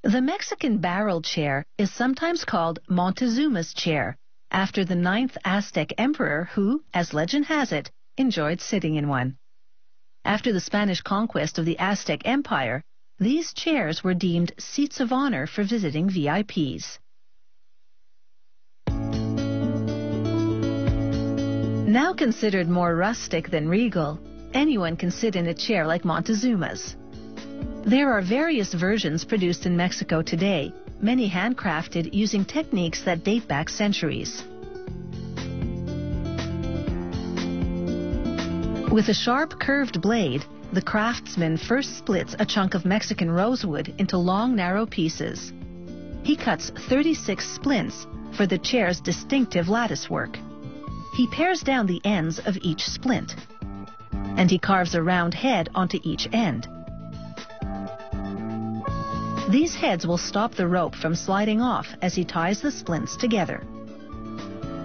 The Mexican barrel chair is sometimes called Montezuma's chair, after the 9th Aztec emperor who, as legend has it, enjoyed sitting in one. After the Spanish conquest of the Aztec Empire, these chairs were deemed seats of honor for visiting VIPs. Now considered more rustic than regal, anyone can sit in a chair like Montezuma's. There are various versions produced in Mexico today, many handcrafted using techniques that date back centuries. With a sharp curved blade, the craftsman first splits a chunk of Mexican rosewood into long, narrow pieces. He cuts 36 splints for the chair's distinctive lattice work. He pares down the ends of each splint, and he carves a round head onto each end. These heads will stop the rope from sliding off as he ties the splints together.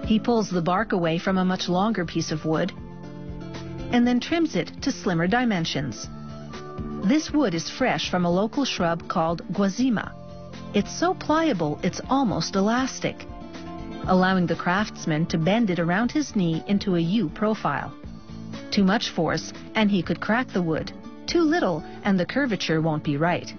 He pulls the bark away from a much longer piece of wood and then trims it to slimmer dimensions. This wood is fresh from a local shrub called guazima. It's so pliable it's almost elastic, allowing the craftsman to bend it around his knee into a U profile. Too much force and he could crack the wood. Too little and the curvature won't be right.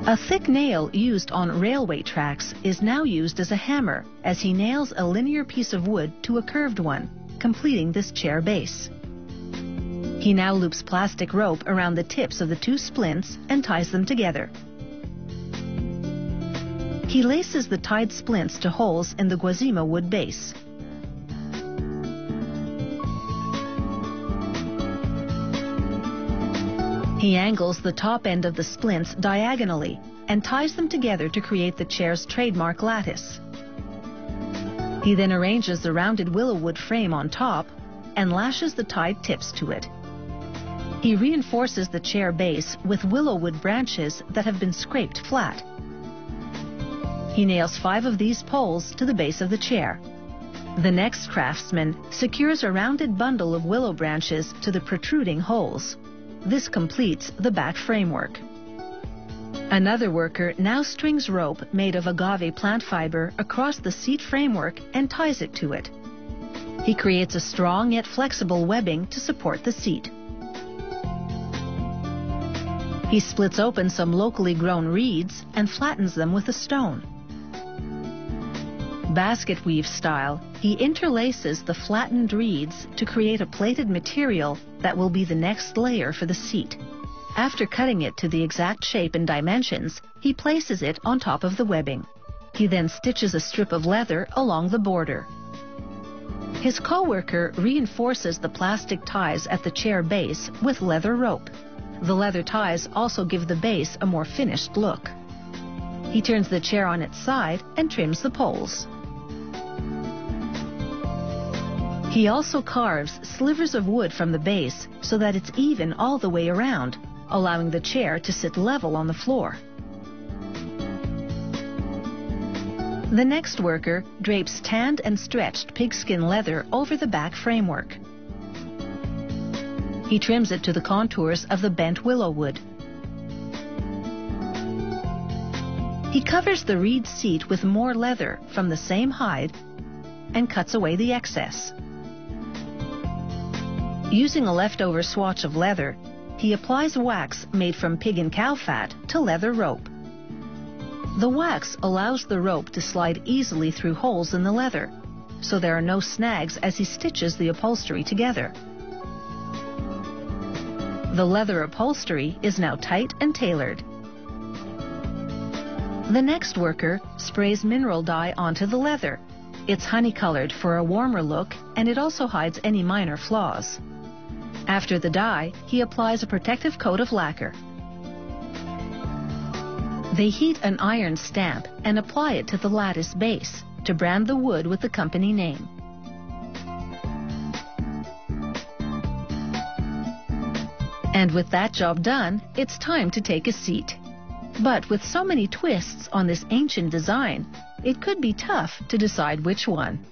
A thick nail used on railway tracks is now used as a hammer as he nails a linear piece of wood to a curved one, completing this chair base. He now loops plastic rope around the tips of the two splints and ties them together. He laces the tied splints to holes in the guazima wood base. He angles the top end of the splints diagonally and ties them together to create the chair's trademark lattice. He then arranges the rounded willow wood frame on top and lashes the tied tips to it. He reinforces the chair base with willow wood branches that have been scraped flat. He nails 5 of these poles to the base of the chair. The next craftsman secures a rounded bundle of willow branches to the protruding holes. This completes the back framework. Another worker now strings rope made of agave plant fiber across the seat framework and ties it to it. He creates a strong yet flexible webbing to support the seat. He splits open some locally grown reeds and flattens them with a stone. Basket weave style, he interlaces the flattened reeds to create a plated material that will be the next layer for the seat. After cutting it to the exact shape and dimensions, he places it on top of the webbing. He then stitches a strip of leather along the border. His co-worker reinforces the plastic ties at the chair base with leather rope. The leather ties also give the base a more finished look. He turns the chair on its side and trims the poles. He also carves slivers of wood from the base so that it's even all the way around, allowing the chair to sit level on the floor. The next worker drapes tanned and stretched pigskin leather over the back framework. He trims it to the contours of the bent willow wood. He covers the reed seat with more leather from the same hide and cuts away the excess. Using a leftover swatch of leather, he applies wax made from pig and cow fat to leather rope. The wax allows the rope to slide easily through holes in the leather, so there are no snags as he stitches the upholstery together. The leather upholstery is now tight and tailored. The next worker sprays mineral dye onto the leather. It's honey-colored for a warmer look, and it also hides any minor flaws. After the dye, he applies a protective coat of lacquer. They heat an iron stamp and apply it to the lattice base to brand the wood with the company name. And with that job done, it's time to take a seat. But with so many twists on this ancient design, it could be tough to decide which one.